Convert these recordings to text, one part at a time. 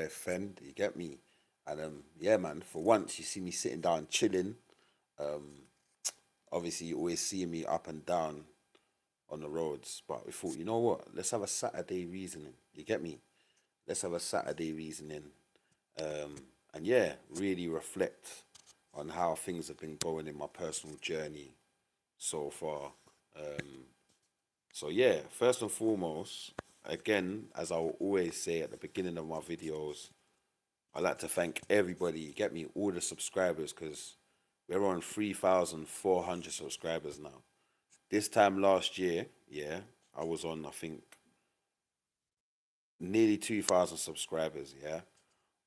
offend. You get me? And yeah, man. For once, you see me sitting down chilling. Um, Obviously, you always see me up and down on the roads, but we thought, you know what? Let's have a Saturday reasoning. You get me? Let's have a Saturday reasoning, um, and yeah, really reflect on how things have been going in my personal journey so far. Um, so yeah, first and foremost, again, as I will always say at the beginning of my videos, I like to thank everybody. You get me? All the subscribers, because we're on 3,400 subscribers now. This time last year, yeah, I was on, I think, nearly 2,000 subscribers, yeah.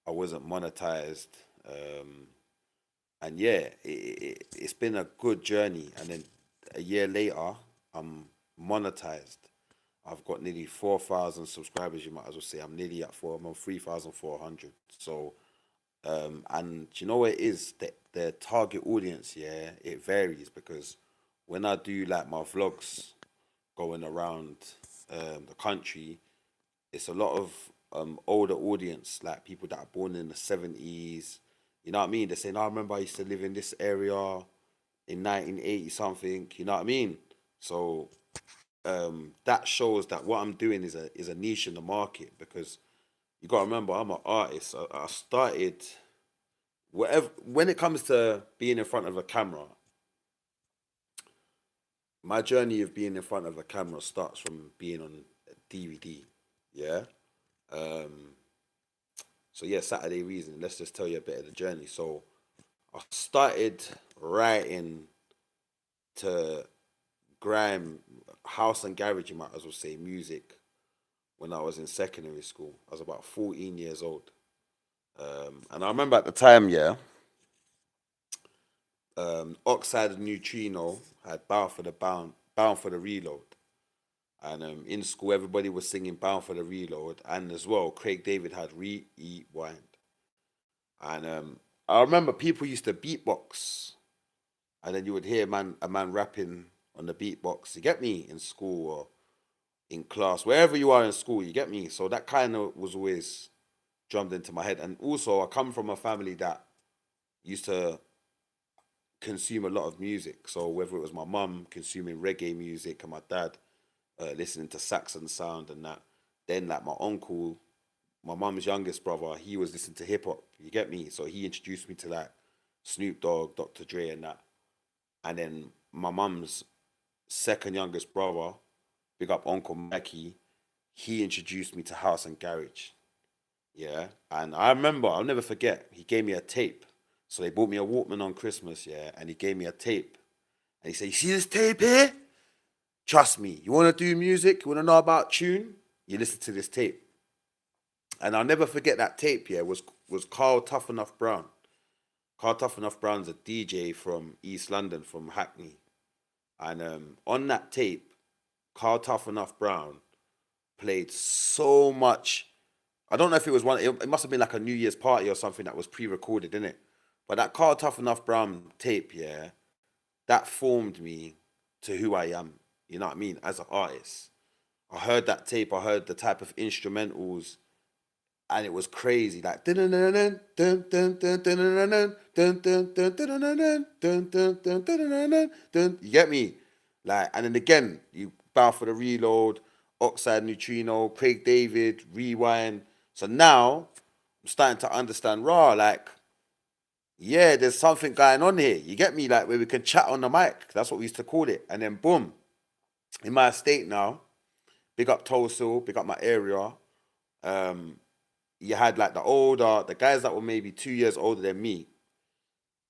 I wasn't monetized. Um, and yeah, it's been a good journey. And then a year later, I'm monetized. I've got nearly 4,000 subscribers, you might as well say. I'm nearly at four, I'm on 3,400. So, and you know what it is? The target audience, yeah, it varies because when I do like my vlogs going around the country, it's a lot of older audience, like people that are born in the 70s. You know what I mean? They're saying, I remember I used to live in this area in 1980 something. You know what I mean? So that shows that what I'm doing is a niche in the market because you got to remember I'm an artist. I started whatever when it comes to being in front of a camera. My journey of being in front of a camera starts from being on DVD. Yeah. Um, So yeah, Saturday Reason. Let's just tell you a bit of the journey. So I started writing to grime, house and garage, you might as well say, music when I was in secondary school. I was about 14 years old. And I remember at the time, yeah, Oxide and Neutrino had Bound for the Reload. And in school, everybody was singing Bound for the Reload. And as well, Craig David had Rewind. And I remember people used to beatbox, and then you would hear a man rapping on the beatbox. You get me in school or in class, wherever you are in school. You get me. So that kind of was always drummed into my head. And also, I come from a family that used to consume a lot of music. So whether it was my mum consuming reggae music and my dad listening to Saxon sound and that, then like my uncle, my mum's youngest brother, he was listening to hip hop. You get me? So he introduced me to like Snoop Dogg, Dr. Dre, and that. And then my mum's second youngest brother, big up Uncle Mackie, he introduced me to house and garage. Yeah. And I remember, I'll never forget, he gave me a tape. So they bought me a Walkman on Christmas, yeah, and he gave me a tape. And he said, you see this tape here? Trust me, you want to do music? You want to know about tune? You listen to this tape. And I'll never forget that tape, yeah, was Carl Tough Enough Brown. Carl Tough Enough Brown's a DJ from East London, from Hackney. And on that tape, Carl Tough Enough Brown played so much. I don't know if it was one. It must have been like a New Year's party or something that was pre-recorded, didn't it? But that Carl Tough Enough Brown tape, yeah, that formed me to who I am. You know what I mean? As an artist, I heard that tape. I heard the type of instrumentals, and it was crazy. Like you get me? Like, and then again, you bow for the reload, Oxide Neutrino, Craig David, Rewind. So now I'm starting to understand raw, like, yeah, there's something going on here. You get me? Like where we can chat on the mic. That's what we used to call it. And then boom, in my estate now, big up Tulsa, big up my area. Um, you had like the guys that were maybe 2 years older than me.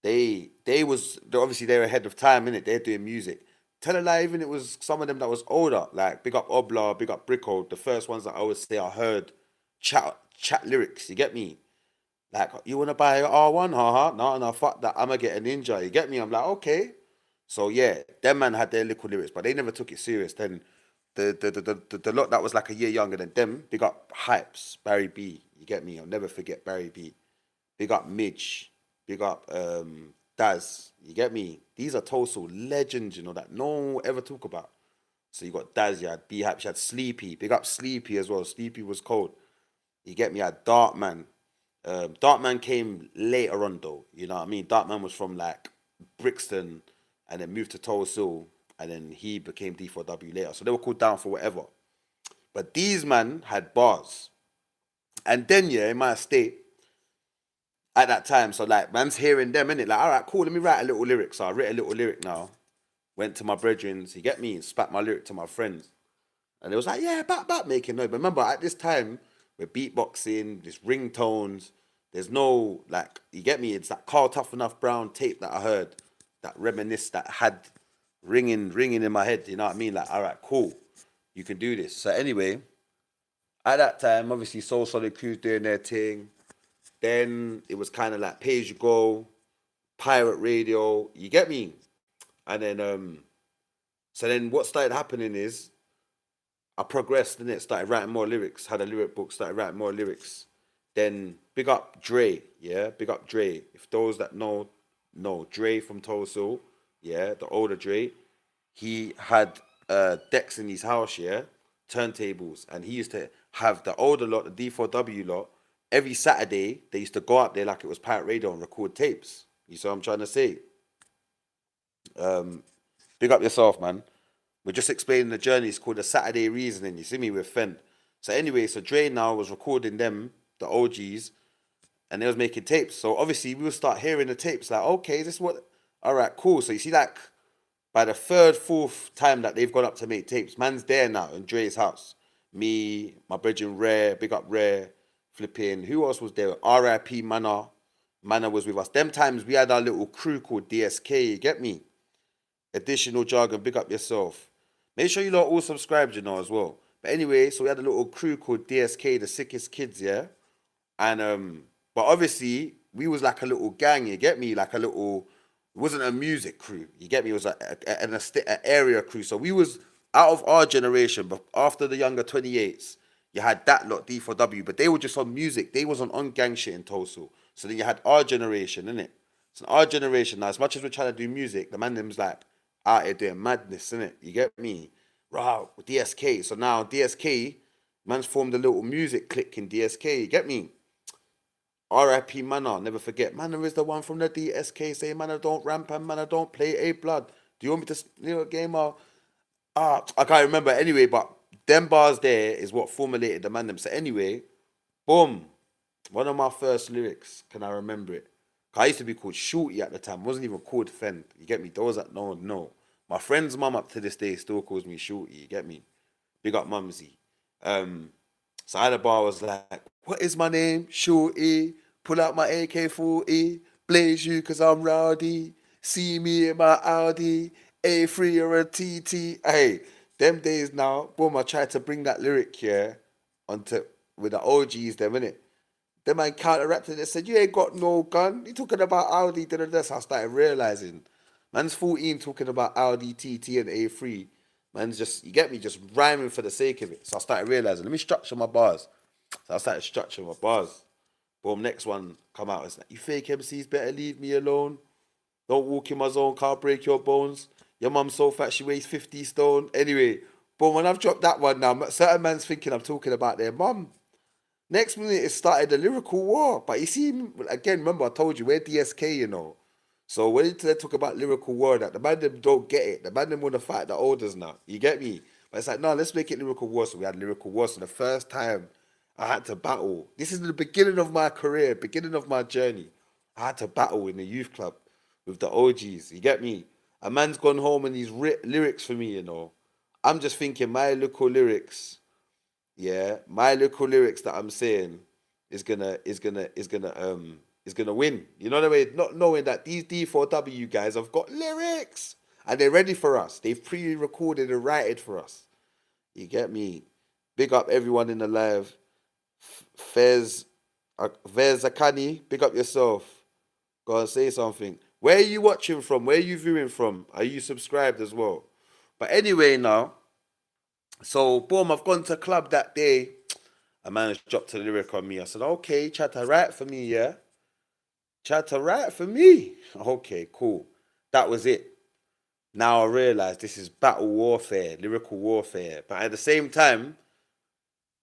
Obviously they were ahead of time in it. They're doing music. Tell a lie, even it was some of them that was older. Like big up Obla, big up Bricko. The first ones that I always say I heard chat lyrics. You get me? Like you wanna buy an R1? Haha. No, no, fuck that. I'ma get a ninja. You get me? I'm like, okay. So yeah, them man had their little lyrics, but they never took it serious. Then the lot that was like a year younger than them, big up Hypes, Barry B. You get me? I'll never forget Barry B. Big up Midge. Big up Daz. You get me? These are Tulsa legends, that no one will ever talk about. So you got Daz, you had B Hypes, you had Sleepy. Big up Sleepy as well. Sleepy was cold. You get me? I had Dark Man. Darkman came later on though. You know what I mean? Darkman was from like Brixton, and then moved to Tulsa Hill, and then he became D4W later. So they were called Down for Whatever. But these man had bars, and then yeah, in my estate at that time, so like man's hearing them, innit? Like, all right, cool, let me write a little lyric. So I wrote a little lyric now. Went to my brethrens, you get me, and spat my lyric to my friends. And it was like, yeah, back, making noise. But remember, at this time, we're beatboxing, there's ringtones, there's no, like, you get me? It's that Carl Tough Enough Brown tape that I heard, that reminisce, that had ringing in my head, you know what I mean? Like, all right, cool, you can do this. So anyway, at that time, obviously, Soul Solid Crew's doing their thing. Then it was kind of like pay as you go, pirate radio, you get me? And then, so then what started happening is, I progressed in it, started writing more lyrics, had a lyric book, started writing more lyrics. Then big up Dre, yeah, big up Dre. If those that know, Dre from Tulsa, yeah, the older Dre, he had decks in his house, yeah, turntables, and he used to have the older lot, the D4W lot. Every Saturday, they used to go up there like it was pirate radio and record tapes. You see what I'm trying to say? Big up yourself, man. We're just explaining the journey. It's called the Saturday Reasoning. You see me with Fend. So anyway, so Dre now was recording them, the OGs, and they was making tapes. So obviously we would start hearing the tapes like, okay, is this what? All right, cool. So you see, like by the third, fourth time that they've gone up to make tapes, man's there now in Dre's house. Me, my brethren Rare, big up Rare, flipping. Who else was there? R.I.P. Manna. Manna was with us. Them times we had our little crew called DSK. You get me? Additional jargon. Big up yourself. Make sure you lot all subscribed, you know, as well. But anyway, so we had a little crew called DSK, the sickest kids, yeah. And but obviously we was like a little gang, you get me? Like a little, it wasn't a music crew, you get me? It was an area crew. So we was out of our generation, but after the younger 28s, you had that lot D4W, but they were just on music. They wasn't on gang shit in Tulsa. So then you had our generation, innit? So our generation now, as much as we're trying to do music, the man them's like out here doing madness, innit? You get me? Wow, DSK. So now DSK, man's formed a little music clique in DSK, you get me? R.I.P. Manna, never forget. Manna is the one from the DSK saying, Manna don't ramp and Manna don't play A blood. Do you want me to, game or I can't remember anyway, but them bars there is what formulated the man them. So anyway, boom. One of my first lyrics, can I remember it? 'Cause I used to be called Shorty at the time. I wasn't even called Fend. You get me? Those that know. My friend's mum up to this day still calls me Shorty. You get me? Big up Mumsy. So I had a bar was like, what is my name? Shorty. Pull out my AK-40. Blaze you cause I'm rowdy. See me in my Audi. A3 or a TT. Hey, them days now, boom, I tried to bring that lyric here onto with the OGs them, innit? The man counteracted it, said, you ain't got no gun. You talking about Audi, da da da. So I started realizing, man's 14 talking about Audi TT and A3. Man's just, you get me, just rhyming for the sake of it. So I started realizing, let me structure my bars. So I started structuring my bars. Boom, next one come out. It's like, you fake MCs better leave me alone. Don't walk in my zone, can't break your bones. Your mum's so fat she weighs 50 stone. Anyway, boom, when I've dropped that one now, certain man's thinking I'm talking about their mum. Next minute, it started a lyrical war. But you see, again, remember I told you, we're DSK, you know. So when they talk about lyrical war, that the man them don't get it. The man them want to fight the olders now. You get me? But it's like, no, let's make it lyrical war. So we had lyrical war. So the first time I had to battle, this is the beginning of my career, beginning of my journey. I had to battle in the youth club with the OGs. You get me? A man's gone home and he's writ lyrics for me, you know. I'm just thinking my lyrical lyrics, yeah, my lyrical lyrics that I'm saying is gonna win. You know what I mean? Not knowing that these D4W guys have got lyrics and they're ready for us. They've pre-recorded and written for us. You get me? Big up everyone in the live. Fez, Vez Akani, big up yourself. Go and say something. Where are you watching from? Where are you viewing from? Are you subscribed as well? But anyway, now, so boom, I've gone to club that day. A man has dropped a lyric on me. I said, okay, chat to write for me, yeah? Chat to write for me. Okay, cool. That was it. Now I realize this is battle warfare, lyrical warfare. But at the same time,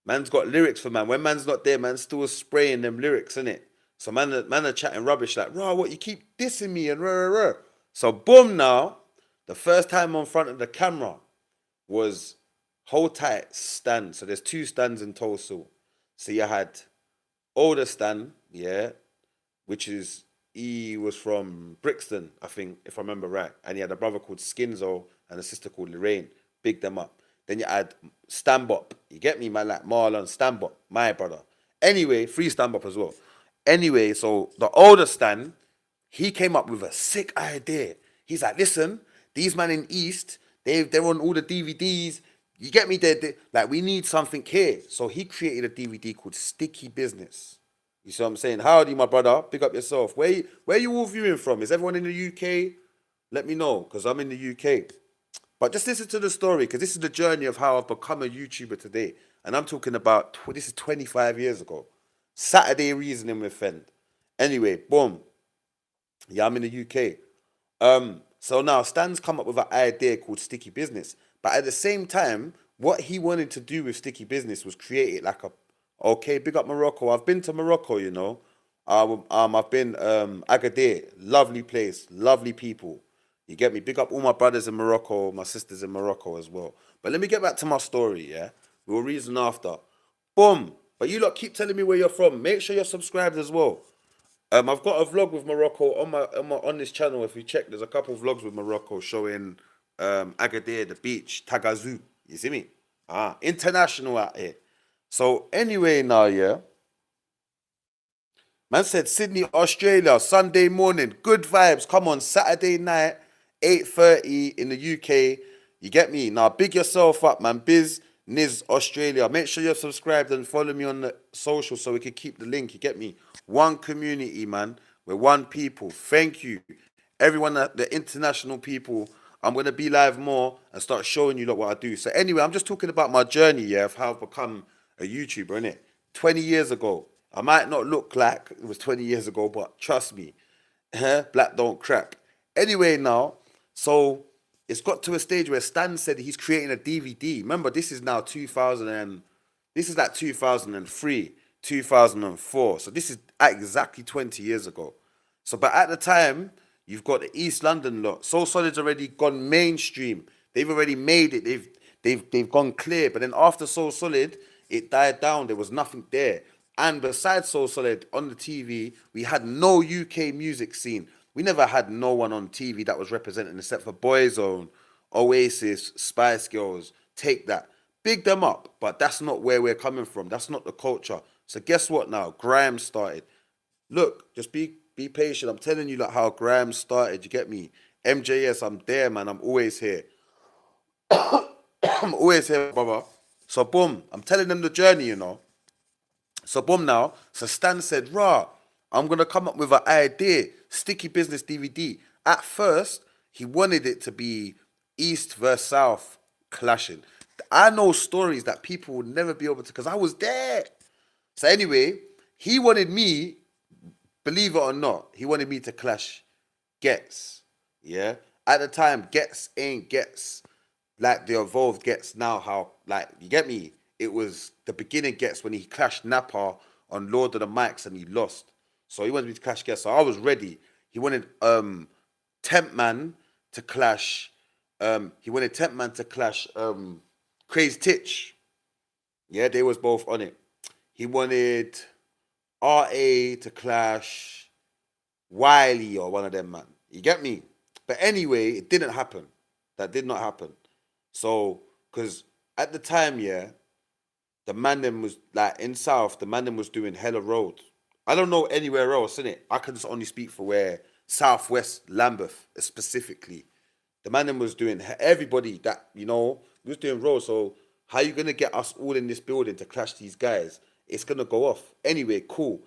Man's got lyrics for man. When man's not there, man's still spraying them lyrics, innit? So man are chatting rubbish like, raw, what you keep dissing me and rah, rah, rah. So boom now, the first time on front of the camera was hold tight stand. So there's two stands in Tulsa. So you had older Stan, yeah, which is he was from Brixton, I think, if I remember right. And he had a brother called Skinzo and a sister called Lorraine. Big them up. Then you had Stambop. You get me, man, like Marlon Stambop, my brother. Anyway, free Stambop as well. Anyway, so the older Stan, he came up with a sick idea. He's like, listen, these man in East, they're on all the DVDs. You get me? Like, we need something here. So he created a DVD called Sticky Business. You see what I'm saying? Howdy, my brother. Pick up yourself. Where you all viewing from? Is everyone in the UK? Let me know, because I'm in the UK. But just listen to the story, because this is the journey of how I've become a YouTuber today. And I'm talking about, this is 25 years ago. Saturday Reasoning with Fend. Anyway, boom. Yeah, I'm in the UK. So now Stan's come up with an idea called Sticky Business. But at the same time, what he wanted to do with Sticky Business was create it like a, okay, big up Morocco. I've been to Morocco, you know. I've been Agadir, lovely place, lovely people. You get me? Big up all my brothers in Morocco, my sisters in Morocco as well. But let me get back to my story, yeah? We'll reason after. Boom. But you lot keep telling me where you're from. Make sure you're subscribed as well. I've got a vlog with Morocco on this channel. If you check, there's a couple of vlogs with Morocco showing Agadir, the beach, Tagazu. You see me? International out here. So anyway, now yeah, man said Sydney, Australia, Sunday morning, good vibes. Come on, Saturday night, 8:30 in the UK. You get me? Now big yourself up, man. Biz Niz Australia. Make sure you're subscribed and follow me on the social so we can keep the link. You get me? One community, man. We're one people. Thank you. Everyone, the international people. I'm gonna be live more and start showing you what I do. So anyway, I'm just talking about my journey, yeah, of how I've become a YouTuber, innit? 20 years ago. I might not look like it was 20 years ago, but trust me, black don't crack. Anyway, now, so it's got to a stage where Stan said he's creating a DVD. Remember, this is now 2000 and this is like 2003, 2004. So this is exactly 20 years ago. So, but at the time, you've got the East London lot. Soul Solid's already gone mainstream. They've already made it. They've gone clear. But then after Soul Solid, it died down. There was nothing there. And besides Soul Solid on the TV, we had no UK music scene. We never had no one on TV that was representing except for Boyzone, Oasis, Spice Girls. Take that. Big them up. But that's not where we're coming from. That's not the culture. So guess what now? Grime started. Look, just be patient. I'm telling you like how Graham started. You get me? MJS, I'm there, man. I'm always here. I'm always here, brother. So boom, I'm telling them the journey, you know. So boom now. So Stan said, "Rah, I'm gonna come up with an idea. Sticky Business DVD." At first, he wanted it to be East versus South clashing. I know stories that people would never be able to, because I was there. So anyway, he wanted me, believe it or not, he wanted me to clash Gets. Yeah. At the time, Gets ain't Gets like the evolved Gets now. How, like, you get me? It was the beginning Gets when he clashed Napa on Lord of the Mics and he lost. So he wanted me to clash Gets. So I was ready. He wanted Temp Man to clash. He wanted Temp Man to clash Crazy Titch. Yeah, they was both on it. He wanted RA to clash Wiley or one of them, man. You get me? But anyway, it didn't happen. That did not happen. So, because at the time, yeah, the man them was like in South, the man them was doing hella road. I don't know anywhere else, innit? I can just only speak for where Southwest Lambeth specifically. The man them was doing everybody that, you know, was doing road. So how you gonna get us all in this building to clash these guys? It's gonna go off. Anyway, cool.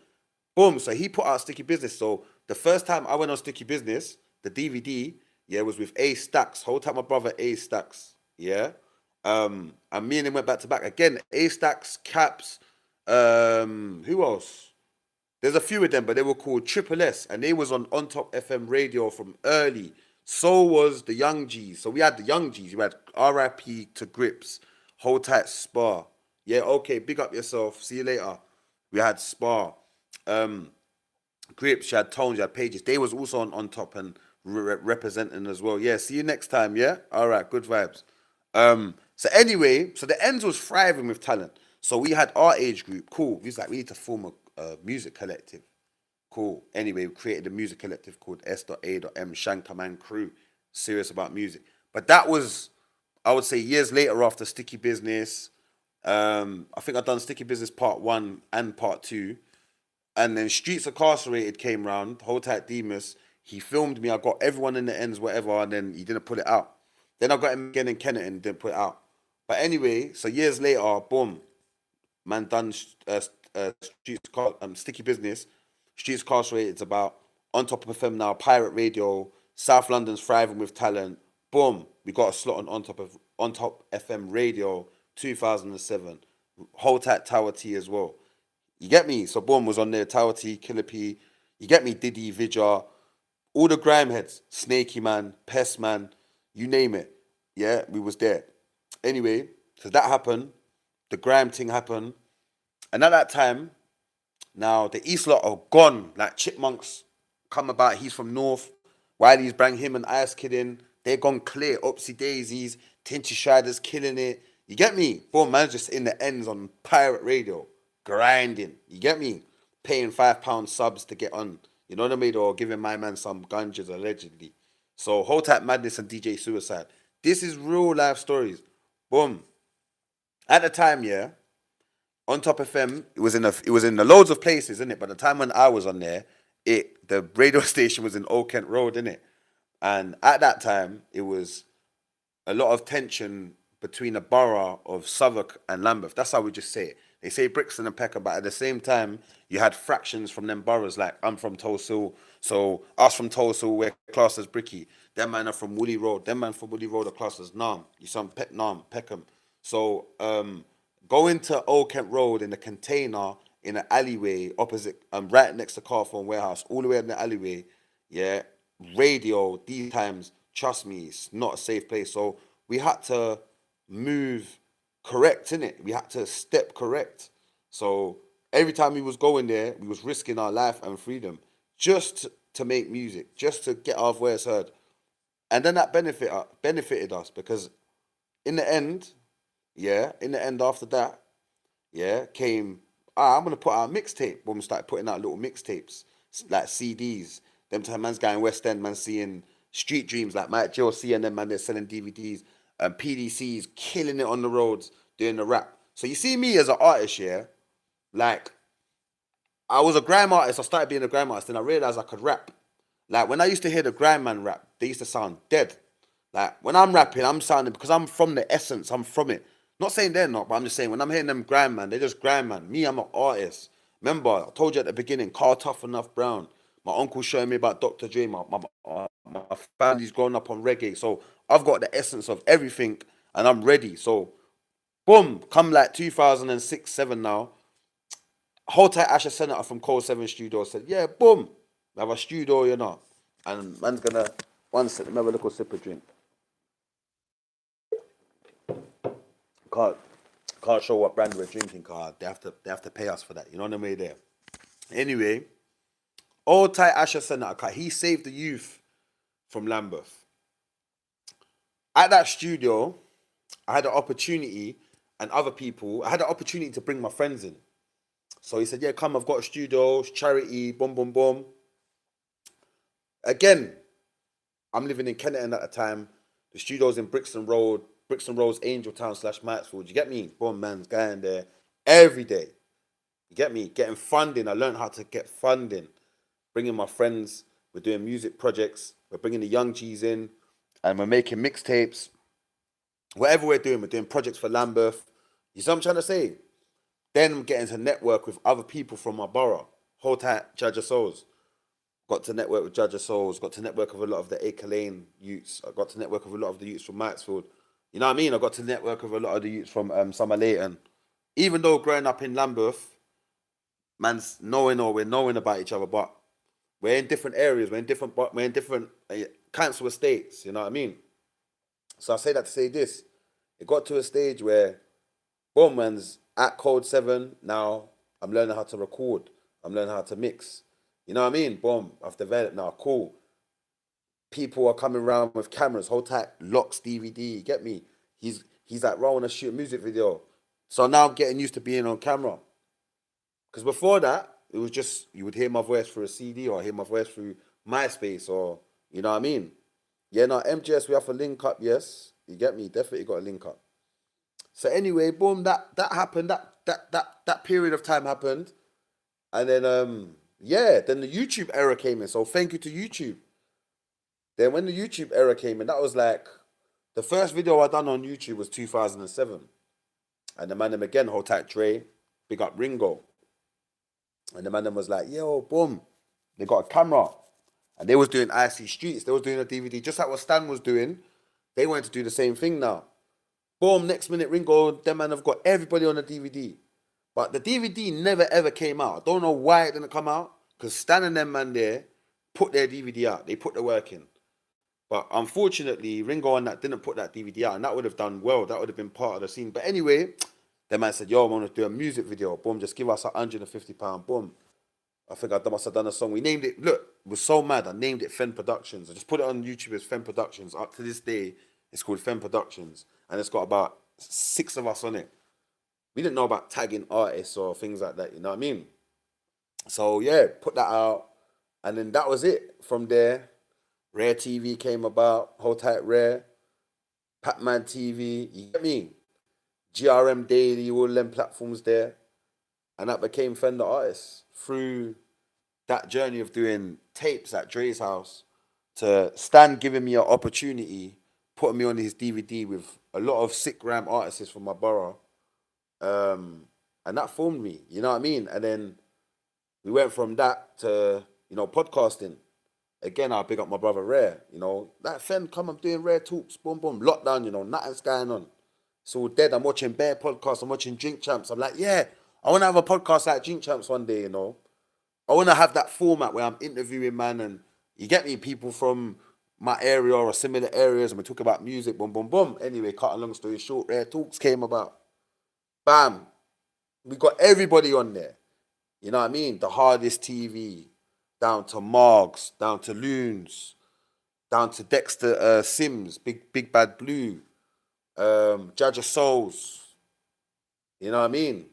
Boom. So he put out Sticky Business. So the first time I went on Sticky Business, the DVD, yeah, was with A Stacks. Whole time my brother A Stacks. Yeah. And me and him went back to back. Again, A Stacks, Caps, who else? There's a few of them, but they were called Triple S, and they was on Top FM radio from early. So was the Young G's. So we had the Young G's. We had RIP to Grips, Hold Tight Spar. Yeah, okay, big up yourself. See you later. We had Spa, um, Grips, you had Tones, you had Pages. They was also on top and representing as well. Yeah, see you next time, yeah? All right, good vibes. So anyway, so the ends was thriving with talent. So we had our age group, cool. We was like, we need to form a music collective. Cool. Anyway, we created a music collective called S.A.M. Shankerman Crew. Serious about music. But that was, I would say, years later after Sticky Business. I think I've done Sticky Business Part 1 and Part 2. And then Streets Incarcerated came round, Hold Tight Demus. He filmed me. I got everyone in the ends, whatever, and then he didn't put it out. Then I got him again in Kenneton, didn't put it out. But anyway, so years later, boom, man done Sticky Business. Streets Incarcerated. It's about On Top of FM now, Pirate Radio, South London's thriving with talent. Boom, we got a slot On Top FM Radio, 2007. Hold Tight Tower T as well. You get me? So boom was on there, Tower T, Killer P. You get me? Diddy, Vidja, all the grime heads, Snaky Man, Pest Man, you name it. Yeah, we was there. Anyway, so that happened. The grime thing happened. And at that time, now the East lot are gone. Like Chipmunks come about. He's from North. Wiley's bring him and Ice Kid in. They're gone clear. Upsy Daisies, Tinchy Shiders killing it. You get me? Boom, man's just in the ends on Pirate Radio. Grinding. You get me? Paying £5 subs to get on. You know what I mean? Or giving my man some ganjas allegedly. So Hold Tight Madness and DJ Suicide. This is real life stories. Boom. At the time, yeah, On Top FM, it was in the loads of places, isn't it? But the time when I was on there, the radio station was in Old Kent Road, innit? And at that time, it was a lot of tension between the borough of Southwark and Lambeth. That's how we just say it. They say Brixton and Peckham, but at the same time, you had fractions from them boroughs. Like I'm from Tulsa, so us from Tulsa, we're classed as Bricky. Them man are from Woolly Road. Them man from Woolly Road are classed as Nam. You some Nam, Peckham. So going to Old Kent Road in a container in an alleyway opposite, right next to Carphone Warehouse, all the way in the alleyway. Yeah, radio these times. Trust me, it's not a safe place. So we had to move correct in it. We had to step correct. So every time we was going there, we was risking our life and freedom just to make music, just to get our voice heard. And then that benefited us because in the end, yeah, in the end after that, yeah, came, I'm gonna put out a mixtape. When we started putting out little mixtapes, like CDs. Them time man's going West End, man seeing Street Dreams, like Mike Jill seeing them man, they're selling DVDs, and PDCs killing it on the roads, doing the rap. So you see me as an artist, yeah, like I was a grime artist, I started being a grime artist, and I realized I could rap. Like when I used to hear the grime man rap, they used to sound dead. Like when I'm rapping, I'm sounding because I'm from the essence, I'm from it. Not saying they're not, but I'm just saying when I'm hearing them grime man, they're just grime man. Me, I'm an artist. Remember, I told you at the beginning, Carl Tough Enough Brown. My uncle showing me about Dr. Dre. My family's grown up on reggae, so I've got the essence of everything, and I'm ready. So boom, come like 2006, 7 now. Hold Tight Asher Senator from Cole 7 Studio said, yeah, boom, we have a studio, you know. And man's gonna, one sip, let me have a little sip of drink. Can't, can't show what brand we're drinking, cause they have to pay us for that. You know what I mean there? Anyway, Old Tight Asher Senator, cause he saved the youth from Lambeth. At that studio, I had an opportunity and other people, I had an opportunity to bring my friends in. So he said, yeah, come, I've got a studio, charity, boom, boom, boom. Again, I'm living in Kenneton at the time. The studio's in Brixton Road's Angel Town / Maxfield. You get me? Boom, man's going there every day. You get me? Getting funding. I learned how to get funding. Bringing my friends. We're doing music projects. We're bringing the young G's in. And we're making mixtapes. Whatever we're doing projects for Lambeth. You see what I'm trying to say? Then I'm getting to network with other people from my borough. Hold Tight, Judge of Souls. Got to network with Judge of Souls. Got to network with a lot of the Acre Lane youths. I got to network with a lot of the youths from Maxfield. You know what I mean? I got to network with a lot of the youths from Summer Leighton. Even though growing up in Lambeth, we're knowing about each other, but we're in different areas. We're in different council estates. You know what I mean? So I say that to say this. It got to a stage where Boom, man's at Code 7. Now I'm learning how to record. I'm learning how to mix. You know what I mean? Boom, I've developed now. Cool. People are coming around with cameras. Hold tight, locks DVD. You get me? He's like, "Bro, I want to shoot a music video." So now I'm getting used to being on camera. Because before that, it was just you would hear my voice through a CD or hear my voice through MySpace or you know what I mean? Yeah, no, MJS, we have a link up, yes. You get me? Definitely got a link up. So anyway, boom, that happened, that period of time happened. And then yeah, then the YouTube era came in. So thank you to YouTube. Then when the YouTube era came in, that was like the first video I done on YouTube was 2007. And the man them again, hold tight Dre, big up Ringo. And the man them was like, yo, boom, they got a camera. And they was doing Icy Streets. They was doing a DVD, just like what Stan was doing. They wanted to do the same thing now. Boom, next minute, Ringo, them man have got everybody on the DVD. But the DVD never ever came out. I don't know why it didn't come out. Because Stan and them man there put their DVD out. They put the work in. But unfortunately, Ringo and that didn't put that DVD out. And that would have done well. That would have been part of the scene. But anyway, the man said, yo, I want to do a music video. Boom, just give us £150. Boom. I think I must have done a song. We named it, look, it was so mad. I named it Fen Productions. I just put it on YouTube as Fen Productions. Up to this day, it's called Fen Productions. And it's got about 6 of us on it. We didn't know about tagging artists or things like that, you know what I mean? So yeah, put that out. And then that was it. From there, Rare TV came about, Hold Tight Rare, Pac-Man TV, you get me? GRM Daily, all them platforms there. And that became Fender Artists through that journey of doing tapes at Dre's house to Stan giving me an opportunity, putting me on his DVD with a lot of sick ram artists from my borough. And that formed me, you know what I mean? And then we went from that to, podcasting. Again, I'll pick up my brother Rare, that Fen, come, I'm doing Rare Talks, boom, boom, lockdown, nothing's going on. It's all dead. I'm watching Bear podcasts, I'm watching Drink Champs. I'm like, yeah, I want to have a podcast like Drink Champs one day, I want to have that format where I'm interviewing, man, and you get me, people from my area or similar areas, and we talk about music, boom, boom, boom. Anyway, cut a long story short, Rare Talks came about. Bam. We got everybody on there. You know what I mean? The Hardest TV, down to Margs, down to Loons, down to Dexter Sims, Big Bad Blue, Judge of Souls. You know what I mean?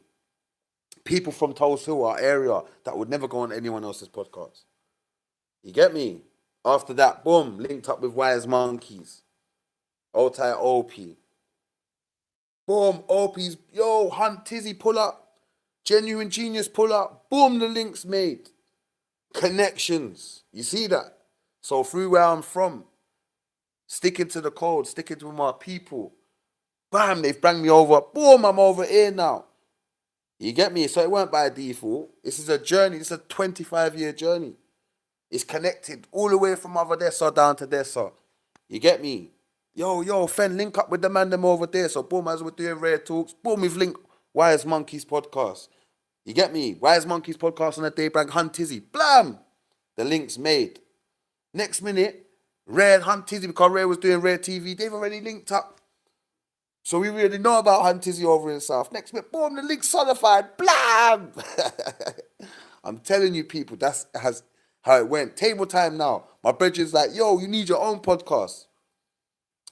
People from Tulse Hill, our area, that would never go on anyone else's podcast. You get me? After that, boom, linked up with Wise Monkeys. Old Tight OP. Boom, OP's, yo, Hunt Tizzy, pull up. Genuine Genius, pull up. Boom, the links made. Connections. You see that? So through where I'm from, sticking to the code, sticking to my people. Bam, they've brought me over. Boom, I'm over here now. You get me? So it weren't by default. This is a journey. This is a 25-year journey. It's connected all the way from over there, so down to there, so. You get me? Yo, Fen, link up with the man them over there. So boom, as we're doing Rare Talks, boom, we've linked Wise Monkeys podcast. You get me? Wise Monkeys podcast on the day, bang, Hunt Tizzy. Blam! The link's made. Next minute, Rare Hunt Tizzy, because Rare was doing Rare TV, they've already linked up. So we really know about Hunt Tizzy over in South. Next minute, boom, the link's solidified. Blam! I'm telling you, people, that's how it went. Table time now. My brother's like, yo, you need your own podcast.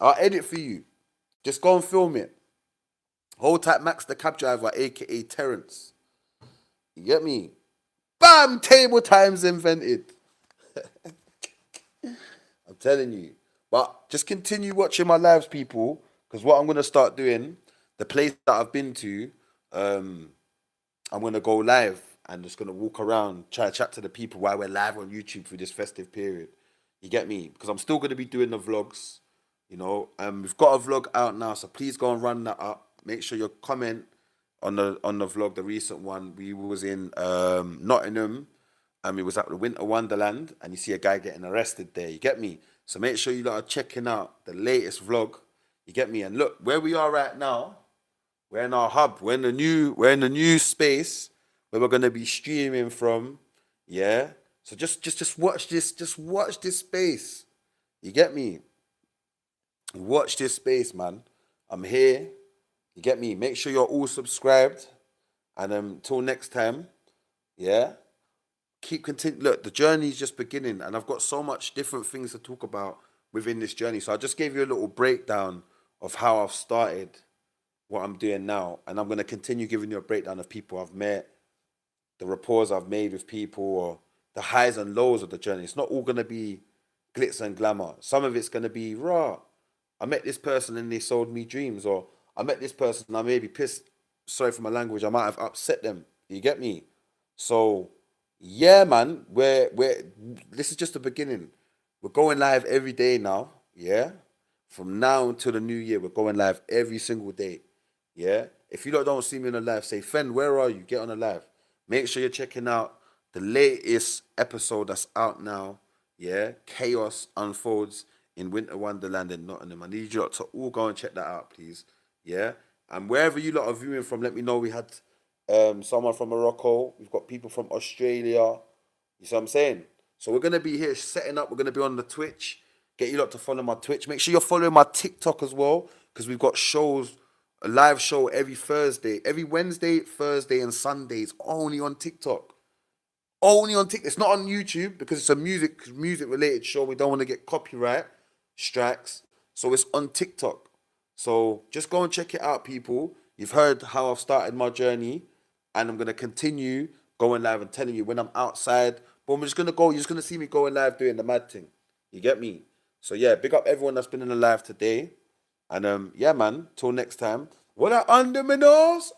I'll edit for you. Just go and film it. Hold tight Max the cab driver, aka Terrence. You get me? Bam! Table time's invented. I'm telling you. But just continue watching my lives, people, because what I'm going to start doing, the place that I've been to, I'm going to go live and just going to walk around, try to chat to the people while we're live on YouTube for this festive period. You get me? Because I'm still going to be doing the vlogs. We've got a vlog out now, so please go and run that up. Make sure you comment on the vlog, the recent one. We was in Nottingham, and we was at the Winter Wonderland, and you see a guy getting arrested there. You get me? So make sure you lot are checking out the latest vlog. You get me? And look, where we are right now, we're in our hub. We're in the new space where we're gonna be streaming from. Yeah. So just watch this. Just watch this space. You get me? Watch this space, man. I'm here. You get me? Make sure you're all subscribed. And till next time, yeah. Keep continue. Look, the journey is just beginning, and I've got so much different things to talk about within this journey. So I just gave you a little breakdown of how I've started what I'm doing now, and I'm gonna continue giving you a breakdown of people I've met, the rapports I've made with people, or the highs and lows of the journey. It's not all gonna be glitz and glamour. Some of it's gonna be raw. I met this person and they sold me dreams, or I met this person and I may be pissed. Sorry for my language. I might have upset them. You get me? So yeah, man. We're this is just the beginning. We're going live every day now. Yeah. From now until the new year, we're going live every single day. Yeah. If you lot don't see me on the live, say, Fen, where are you? Get on the live. Make sure you're checking out the latest episode that's out now. Yeah. Chaos unfolds in Winter Wonderland in Nottingham. I need you lot to all go and check that out, please. Yeah. And wherever you lot are viewing from, let me know. We had someone from Morocco. We've got people from Australia. You see what I'm saying? So we're gonna be here setting up. We're gonna be on the Twitch. Get you lot to follow my Twitch. Make sure you're following my TikTok as well, because we've got shows, a live show every Thursday, every Wednesday, Thursday, and Sundays only on TikTok. Only on TikTok. It's not on YouTube because it's a music related show. We don't want to get copyright strikes. So it's on TikTok. So just go and check it out, people. You've heard how I've started my journey, and I'm gonna continue going live and telling you when I'm outside. But I'm just gonna go. You're just gonna see me going live doing the mad thing. You get me? So yeah, big up everyone that's been in the live today. And yeah, man. Till next time. What are under my nose?